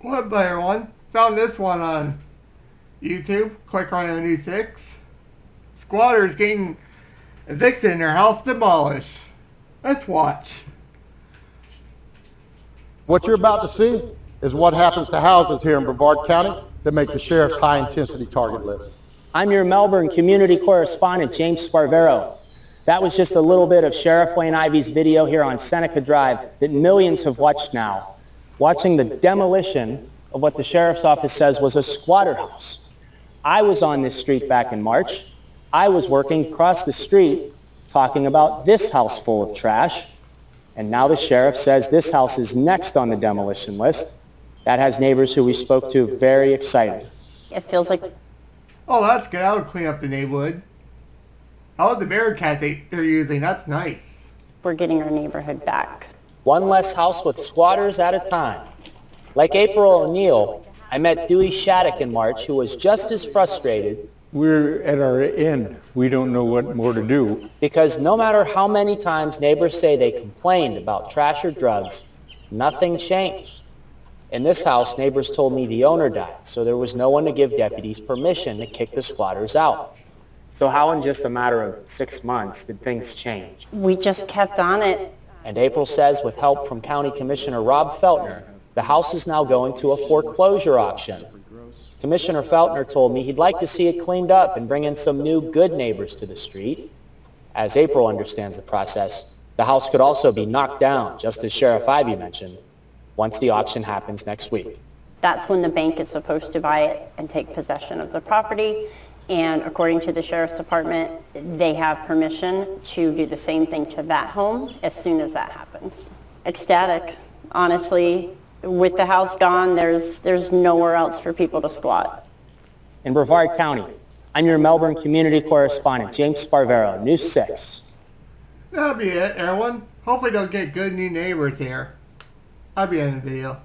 What up, everyone? Found this one on YouTube. ClickOrlando News 6. Squatters getting evicted and their house demolished. Let's watch. What you're about to see is what happens to houses here in Brevard County that make the sheriff's high-intensity target list. I'm your Melbourne community correspondent, James Sparvero. That was just a little bit of Sheriff Wayne Ivy's video here on Seneca Drive that millions have watched now, watching the demolition of what the sheriff's office says was a squatter house. I was on this street back in March. I was working across the street talking about this house full of trash, and now the sheriff says this house is next on the demolition list. That has neighbors who we spoke to very excited. It feels like... Oh, that's good. That'll clean up the neighborhood. I love the Bearcat they're using. That's nice. we're getting our neighborhood back. One less house with squatters at a time. Like April O'Neil, I met Dewey Shattuck in March, who was just as frustrated. We're at our end. We don't know what more to do. Because no matter how many times neighbors say they complained about trash or drugs, nothing changed. In this house, neighbors told me the owner died, so there was no one to give deputies permission to kick the squatters out. So how in just a matter of 6 months did things change? We just kept on it. And April says with help from County Commissioner Rob Feltner, the house is now going to a foreclosure auction. Commissioner Feltner told me he'd like to see it cleaned up and bring in some new good neighbors to the street. As April understands the process, the house could also be knocked down, just as Sheriff Ivy mentioned, once the auction happens next week. That's when the bank is supposed to buy it and take possession of the property. And according to the Sheriff's Department, they have permission to do the same thing to that home as soon as that happens. Ecstatic, honestly. With the house gone, there's nowhere else for people to squat. In Brevard County, I'm your Melbourne community correspondent, James Sparvero, News 6. That'll be it, everyone. Hopefully they'll get good new neighbors here. That'll be the end of the video.